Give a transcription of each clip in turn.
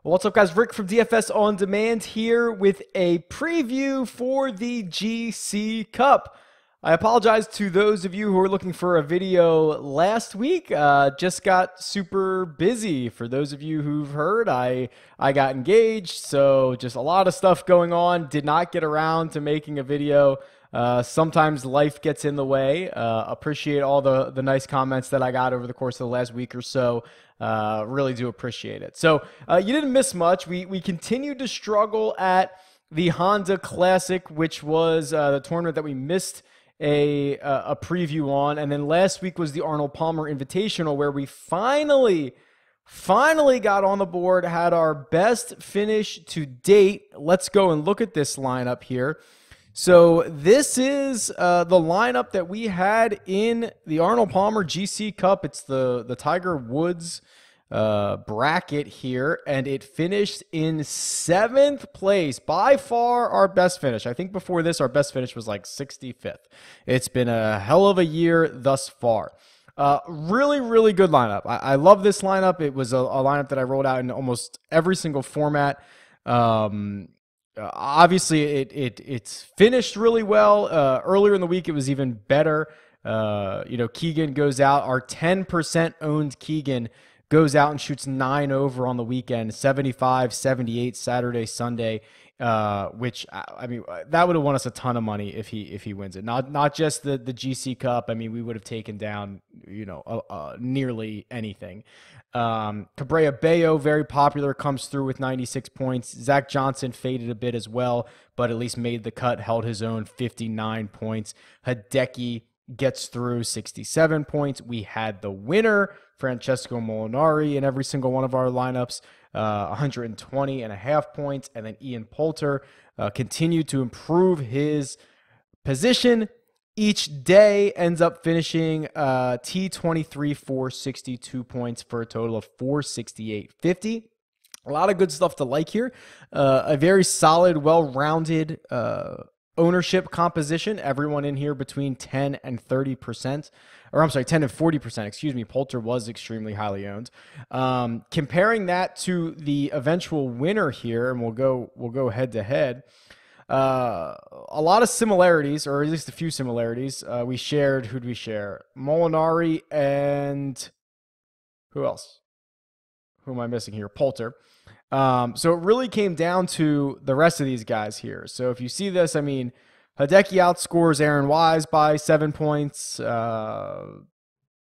What's up, guys? Rick from DFS On Demand here with a preview for the GC Cup. I apologize to those of you who were looking for a video last week. Just got super busy. For those of you who've heard, I got engaged, so just a lot of stuff going on. Did not get around to making a video. Sometimes life gets in the way. Appreciate all the nice comments that I got over the course of the last week or so. Really do appreciate it. So you didn't miss much. We continued to struggle at the Honda Classic, which was the tournament that we missed a preview on. And then last week was the Arnold Palmer Invitational, where we finally got on the board, had our best finish to date. Let's go and look at this lineup here. So this is the lineup that we had in the Arnold Palmer GC Cup. It's the Tiger Woods bracket here, and it finished in 7th place. By far our best finish. I think before this, our best finish was like 65th. It's been a hell of a year thus far. Really good lineup. I love this lineup. It was a lineup that I rolled out in almost every single format. Obviously, it's finished really well. Earlier in the week, it was even better. Keegan goes out. Our 10% owned Keegan goes out and shoots 9 over on the weekend, 75, 78 Saturday, Sunday, which, I mean, that would have won us a ton of money if he wins it. Not just the GC Cup. I mean, we would have taken down, nearly anything. Cabrera Bello, very popular, comes through with 96 points. Zach Johnson faded a bit as well, but at least made the cut, held his own, 59 points. Hideki gets through, 67 points. We had the winner, Francesco Molinari, in every single one of our lineups, 120.5 points. And then Ian Poulter continued to improve his position each day, ends up finishing T23 462 points for a total of 468.50. A lot of good stuff to like here. A very solid, well-rounded ownership composition. Everyone in here between 10 and 30%, or I'm sorry, 10 and 40%. Excuse me. Poulter was extremely highly owned. Comparing that to the eventual winner here, and we'll go head to head. A lot of similarities, or at least a few similarities. We shared, who'd we share? Molinari and who else? Who am I missing here? Poulter. So it really came down to the rest of these guys here. So if you see this, I mean, Hideki outscores Aaron Wise by 7 points.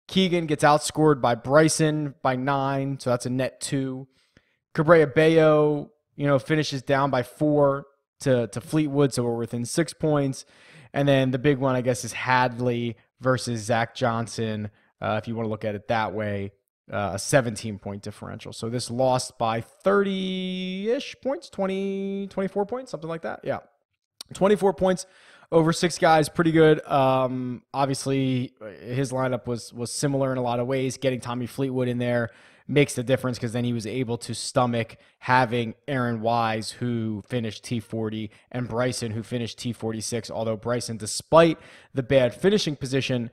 Keegan gets outscored by Bryson by 9, so that's a net 2. Cabrera Bello, finishes down by 4 to Fleetwood, so we're within 6 points. And then the big one, I guess, is Hadley versus Zach Johnson, if you want to look at it that way, a 17-point differential. So this lost by 30-ish points, 24 points, something like that. Yeah, 24 points over 6 guys, pretty good. Obviously, his lineup was similar in a lot of ways. Getting Tommy Fleetwood in there makes the difference, because then he was able to stomach having Aaron Wise, who finished T40, and Bryson, who finished T46, although Bryson, despite the bad finishing position,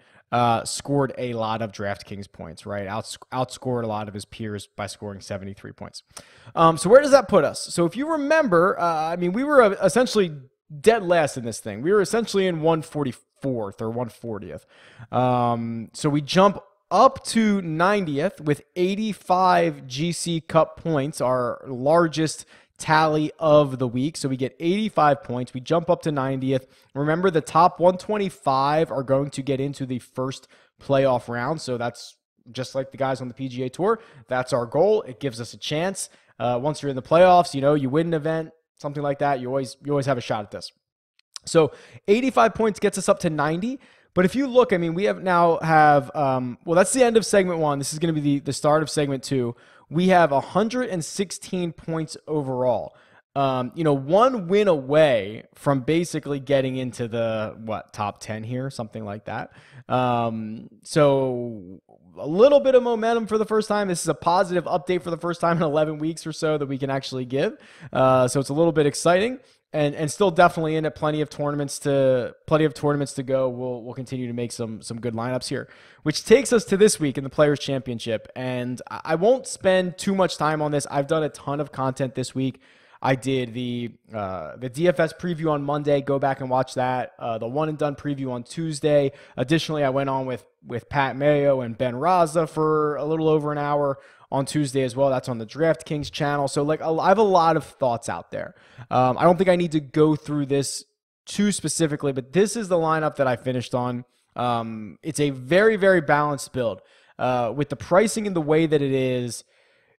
scored a lot of DraftKings points, right? Outscored a lot of his peers by scoring 73 points. So where does that put us? So if you remember, we were essentially dead last in this thing. We were essentially in 144th or 140th. So we jump up to 90th with 85 GC Cup points, our largest tally of the week. So we get 85 points. We jump up to 90th. Remember, the top 125 are going to get into the first playoff round. So that's just like the guys on the PGA Tour. That's our goal. It gives us a chance. Once you're in the playoffs, you win an event, something like that. You always have a shot at this. So 85 points gets us up to 90. But if you look, we have that's the end of segment 1. This is going to be the start of segment 2. We have 116 points overall. One win away from basically getting into the, top 10 here, something like that. So a little bit of momentum for the first time. This is a positive update for the first time in 11 weeks or so that we can actually give. So it's a little bit exciting. and still definitely in it. Plenty of tournaments to go. We'll continue to make some good lineups here, which takes us to this week in the Players Championship. And I won't spend too much time on this. I've done a ton of content this week. I did the DFS preview on Monday. Go back and watch that. The one and done preview on Tuesday. Additionally, I went on with Pat Mayo and Ben Raza for a little over an hour on Tuesday as well. That's on the DraftKings channel. So like I have a lot of thoughts out there. I don't think I need to go through this too specifically, but this is the lineup that I finished on. It's a very, very balanced build. With the pricing and the way that it is,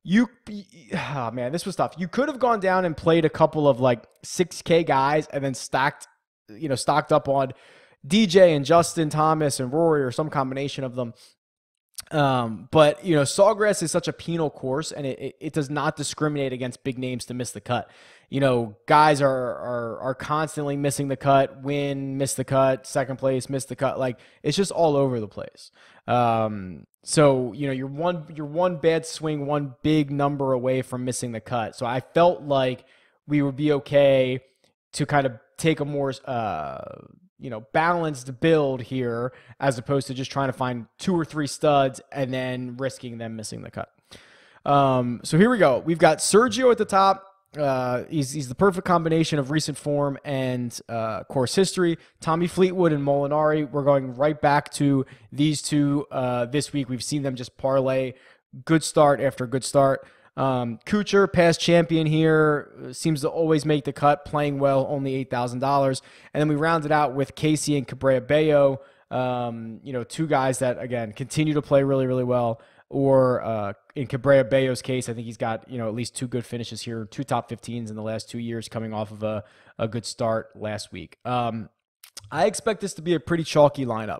oh man, this was tough. You could have gone down and played a couple of like 6K guys and then stocked up on DJ and Justin Thomas and Rory or some combination of them. But Sawgrass is such a penal course, and it does not discriminate against big names to miss the cut. Guys are constantly missing the cut, miss the cut, second place, miss the cut. Like, it's just all over the place. So you're one bad swing, one big number away from missing the cut. So I felt like we would be okay to kind of take a more balanced build here, as opposed to just trying to find 2 or 3 studs and then risking them missing the cut. So here we go. We've got Sergio at the top. He's the perfect combination of recent form and course history. Tommy Fleetwood and Molinari. We're going right back to these two this week. We've seen them just parlay good start after good start. Kuchar, past champion here, seems to always make the cut, playing well, only $8,000. And then we rounded out with Casey and Cabrera Bello, 2 guys that, again, continue to play really, really well. Or in Cabrera Bello's case, I think he's got, at least 2 good finishes here, 2 top 15s in the last 2 years, coming off of a good start last week. I expect this to be a pretty chalky lineup.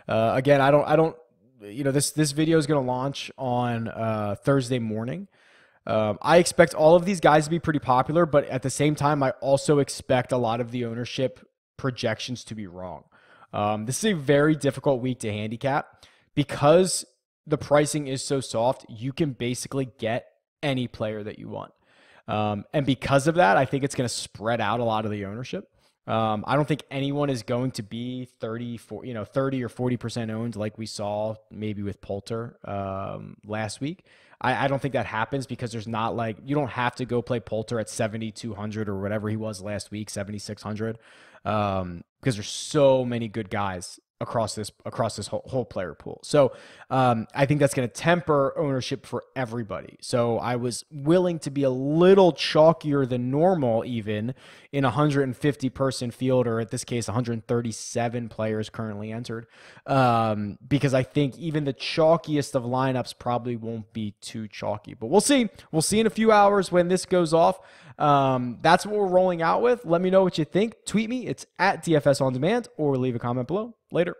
Again, I don't, this video is going to launch on Thursday morning. I expect all of these guys to be pretty popular, but at the same time, I also expect a lot of the ownership projections to be wrong. This is a very difficult week to handicap because the pricing is so soft. You can basically get any player that you want. And because of that, I think it's going to spread out a lot of the ownership. I don't think anyone is going to be 30 or 40% owned like we saw maybe with Poulter last week. I don't think that happens because there's not you don't have to go play Poulter at 7,200 or whatever he was last week, 7,600, because there's so many good guys across this whole player pool. So I think that's going to temper ownership for everybody. So I was willing to be a little chalkier than normal, even in a 150 person field, or at this case 137 players currently entered, because I think even the chalkiest of lineups probably won't be too chalky. But we'll see in a few hours when this goes off. That's what we're rolling out with. Let me know what you think. Tweet me. It's at DFS On Demand, or leave a comment below. Later.